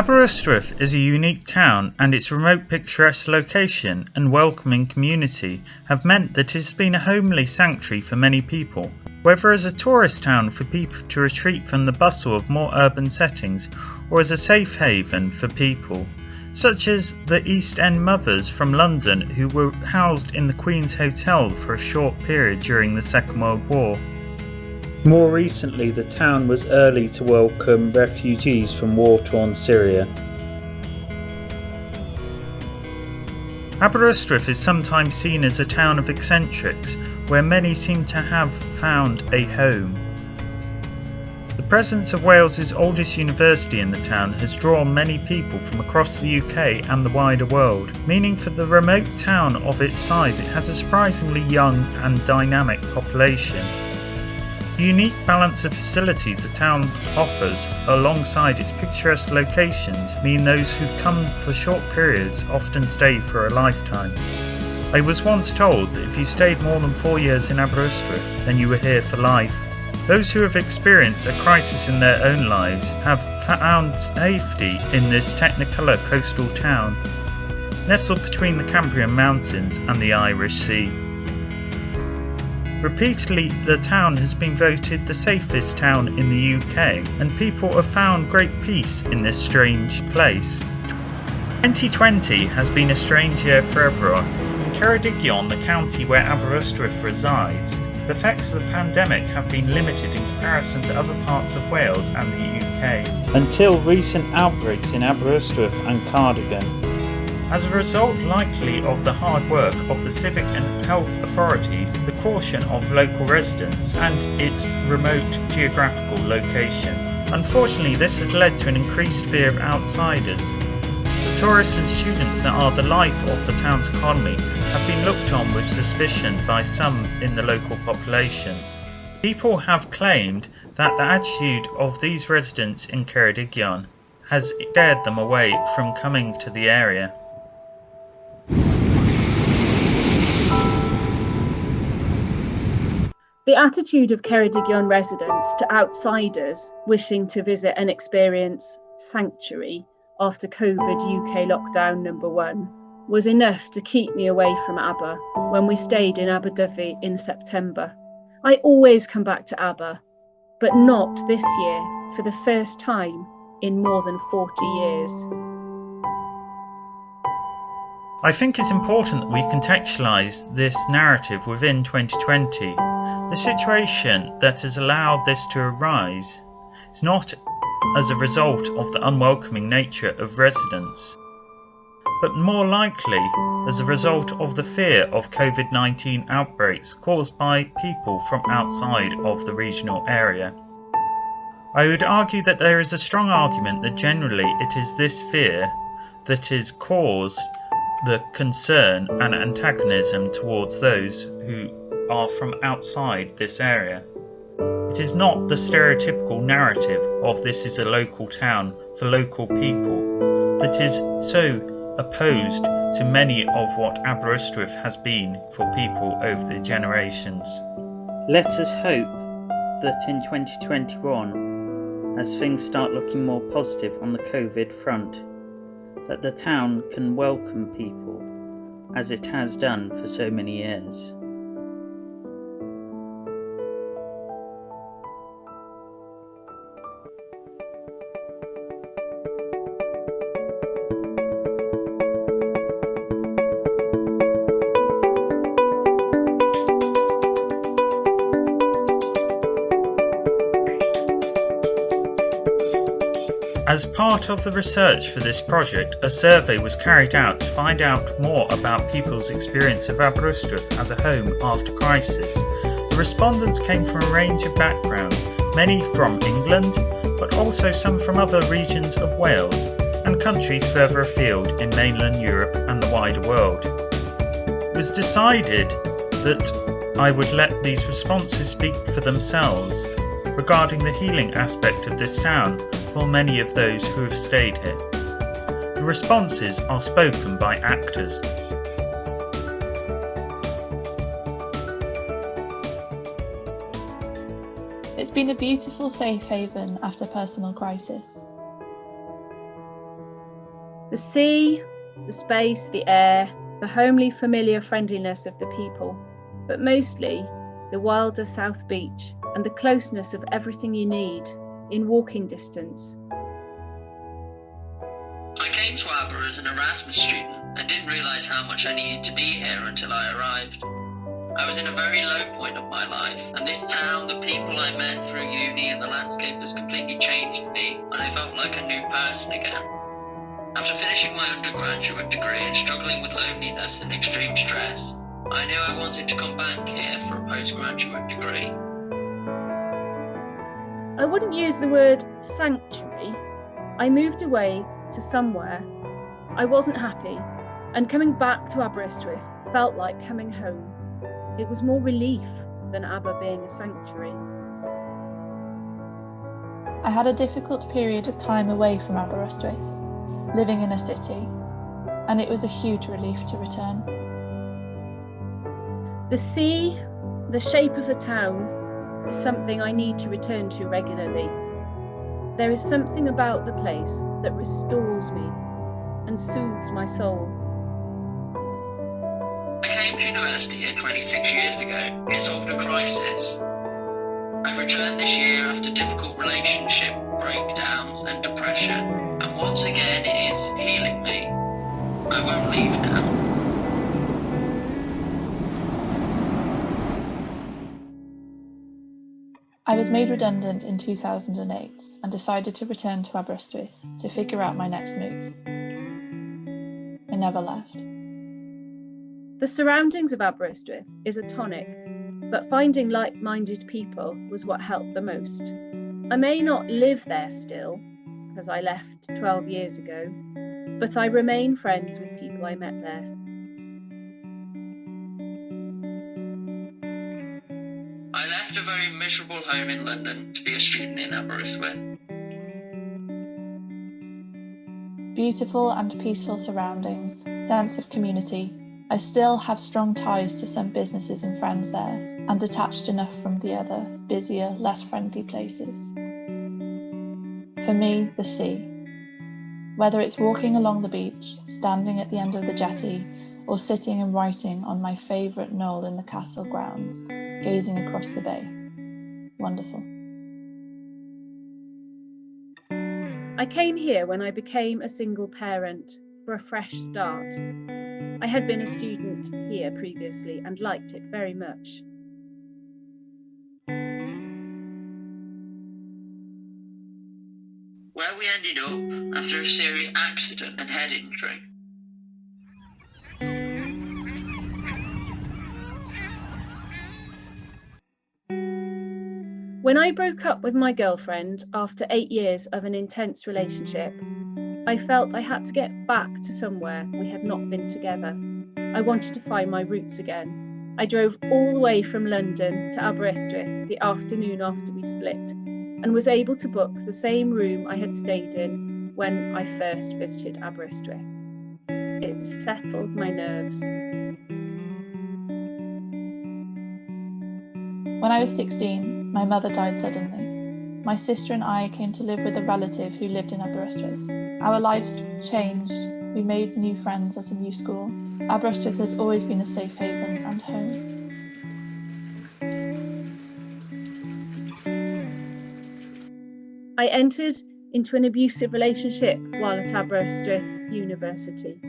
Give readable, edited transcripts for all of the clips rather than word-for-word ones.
Aberystwyth is a unique town, and its remote picturesque location and welcoming community have meant that it has been a homely sanctuary for many people. Whether as a tourist town for people to retreat from the bustle of more urban settings, or as a safe haven for people, such as the East End mothers from London who were housed in the Queen's Hotel for a short period during the Second World War. More recently, the town was early to welcome refugees from war-torn Syria. Aberystwyth is sometimes seen as a town of eccentrics, where many seem to have found a home. The presence of Wales's oldest university in the town has drawn many people from across the UK and the wider world, meaning for the remote town of its size it has a surprisingly young and dynamic population. The unique balance of facilities the town offers alongside its picturesque locations mean those who come for short periods often stay for a lifetime. I was once told that if you stayed more than 4 years in Aberystwyth, then you were here for life. Those who have experienced a crisis in their own lives have found safety in this technicolor coastal town, nestled between the Cambrian Mountains and the Irish Sea. Repeatedly, the town has been voted the safest town in the UK, and people have found great peace in this strange place. 2020 has been a strange year for everyone. In Ceredigion, the county where Aberystwyth resides, the effects of the pandemic have been limited in comparison to other parts of Wales and the UK, until recent outbreaks in Aberystwyth and Cardigan. As a result likely of the hard work of the civic and health authorities, the caution of local residents and its remote geographical location. Unfortunately, this has led to an increased fear of outsiders. The tourists and students that are the life of the town's economy have been looked on with suspicion by some in the local population. People have claimed that the attitude of these residents in Ceredigion has scared them away from coming to the area. The attitude of Ceredigion residents to outsiders wishing to visit and experience sanctuary after COVID UK lockdown number 1 was enough to keep me away from Aber when we stayed in Aber in September. I always come back to Aber, but not this year for the first time in more than 40 years. I think it's important that we contextualise this narrative within 2020. The situation that has allowed this to arise is not as a result of the unwelcoming nature of residents, but more likely as a result of the fear of COVID-19 outbreaks caused by people from outside of the regional area. I would argue that there is a strong argument that generally it is this fear that has caused the concern and antagonism towards those who are from outside this area. It is not the stereotypical narrative of this is a local town for local people that is so opposed to many of what Aberystwyth has been for people over the generations. Let us hope that in 2021, as things start looking more positive on the COVID front, that the town can welcome people as it has done for so many years. As part of the research for this project, a survey was carried out to find out more about people's experience of Aberystwyth as a home after crisis. The respondents came from a range of backgrounds, many from England, but also some from other regions of Wales and countries further afield in mainland Europe and the wider world. It was decided that I would let these responses speak for themselves regarding the healing aspect of this town for many of those who have stayed here. The responses are spoken by actors. It's been a beautiful safe haven after personal crisis. The sea, the space, the air, the homely, familiar friendliness of the people, but mostly the wilder South Beach and the closeness of everything you need in walking distance. I came to Aber as an Erasmus student and didn't realise how much I needed to be here until I arrived. I was in a very low point of my life, and this town, the people I met through uni and the landscape has completely changed me, and I felt like a new person again. After finishing my undergraduate degree and struggling with loneliness and extreme stress, I knew I wanted to come back here for a postgraduate degree. I wouldn't use the word sanctuary. I moved away to somewhere. I wasn't happy, and coming back to Aberystwyth felt like coming home. It was more relief than Aber being a sanctuary. I had a difficult period of time away from Aberystwyth, living in a city, and it was a huge relief to return. The sea, the shape of the town, is something I need to return to regularly. There is something about the place that restores me and soothes my soul. I came to university here 26 years ago. It solved a crisis. I've returned this year after difficult relationship breakdowns and depression, and once again it is healing me. I won't leave now. I was made redundant in 2008 and decided to return to Aberystwyth to figure out my next move. I never left. The surroundings of Aberystwyth is a tonic, but finding like-minded people was what helped the most. I may not live there still, because I left 12 years ago, but I remain friends with people I met there. I left a very miserable home in London to be a student in Aberystwyth. Beautiful and peaceful surroundings, sense of community. I still have strong ties to some businesses and friends there, and detached enough from the other, busier, less friendly places. For me, the sea. Whether it's walking along the beach, standing at the end of the jetty, or sitting and writing on my favourite knoll in the castle grounds, gazing across the bay. Wonderful. I came here when I became a single parent for a fresh start. I had been a student here previously and liked it very much. Where we ended up after a serious accident and head injury. When I broke up with my girlfriend after 8 years of an intense relationship, I felt I had to get back to somewhere we had not been together. I wanted to find my roots again. I drove all the way from London to Aberystwyth the afternoon after we split, and was able to book the same room I had stayed in when I first visited Aberystwyth. It settled my nerves. When I was 16, my mother died suddenly. My sister and I came to live with a relative who lived in Aberystwyth. Our lives changed. We made new friends at a new school. Aberystwyth has always been a safe haven and home. I entered into an abusive relationship while at Aberystwyth University.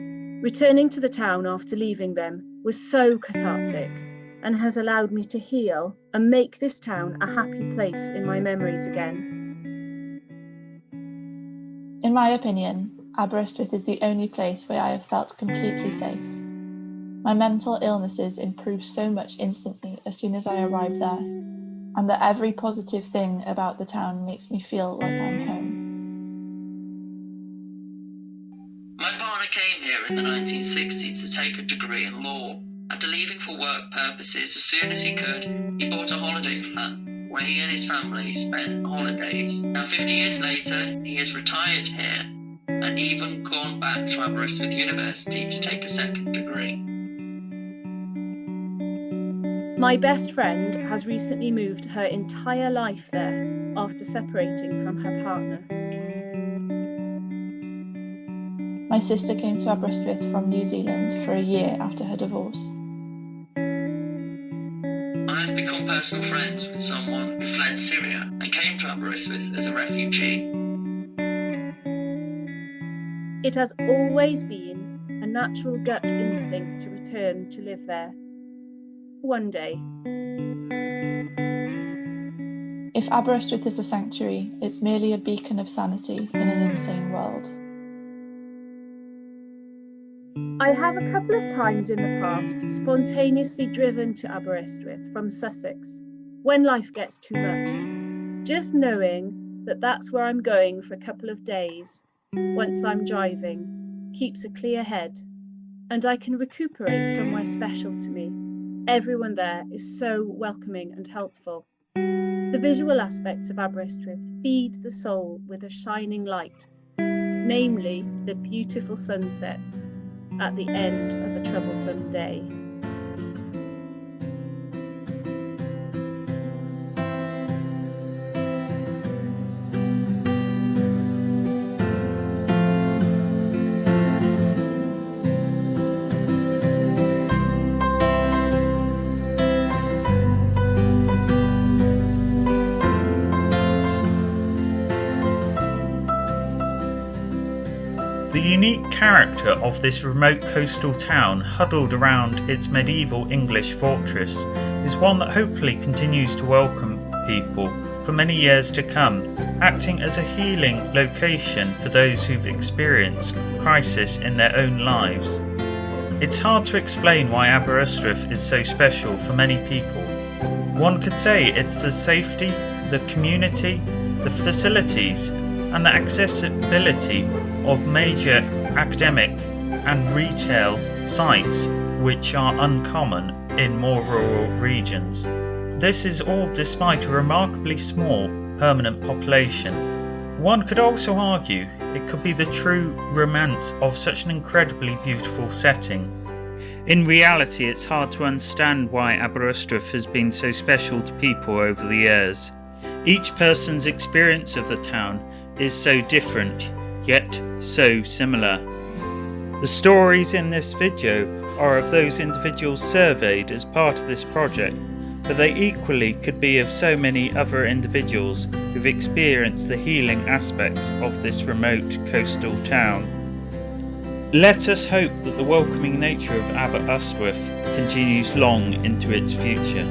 Returning to the town after leaving them was so cathartic and has allowed me to heal and make this town a happy place in my memories again. In my opinion, Aberystwyth is the only place where I have felt completely safe. My mental illnesses improved so much instantly as soon as I arrived there, and that every positive thing about the town makes me feel like I'm home. My partner came here in the 1960s to take a degree in law. After leaving for work purposes as soon as he could, he bought a holiday flat where he and his family spent holidays. Now 50 years later, he has retired here and even gone back to Aberystwyth University to take a second degree. My best friend has recently moved her entire life there after separating from her partner. My sister came to Aberystwyth from New Zealand for a year after her divorce. I've become personal friends with someone who fled Syria and came to Aberystwyth as a refugee. It has always been a natural gut instinct to return to live there. One day. If Aberystwyth is a sanctuary, it's merely a beacon of sanity in an insane world. I have a couple of times in the past spontaneously driven to Aberystwyth from Sussex when life gets too much. Just knowing that that's where I'm going for a couple of days once I'm driving keeps a clear head, and I can recuperate somewhere special to me. Everyone there is so welcoming and helpful. The visual aspects of Aberystwyth feed the soul with a shining light, namely the beautiful sunsets at the end of a troublesome day. The unique character of this remote coastal town huddled around its medieval English fortress is one that hopefully continues to welcome people for many years to come, acting as a healing location for those who've experienced crisis in their own lives. It's hard to explain why Aberystwyth is so special for many people. One could say it's the safety, the community, the facilities, and the accessibility of major academic and retail sites which are uncommon in more rural regions. This is all despite a remarkably small permanent population. One could also argue it could be the true romance of such an incredibly beautiful setting. In reality, it's hard to understand why Aberystwyth has been so special to people over the years. Each person's experience of the town is so different, yet so similar. The stories in this video are of those individuals surveyed as part of this project, but they equally could be of so many other individuals who've experienced the healing aspects of this remote coastal town. Let us hope that the welcoming nature of Aberystwyth continues long into its future.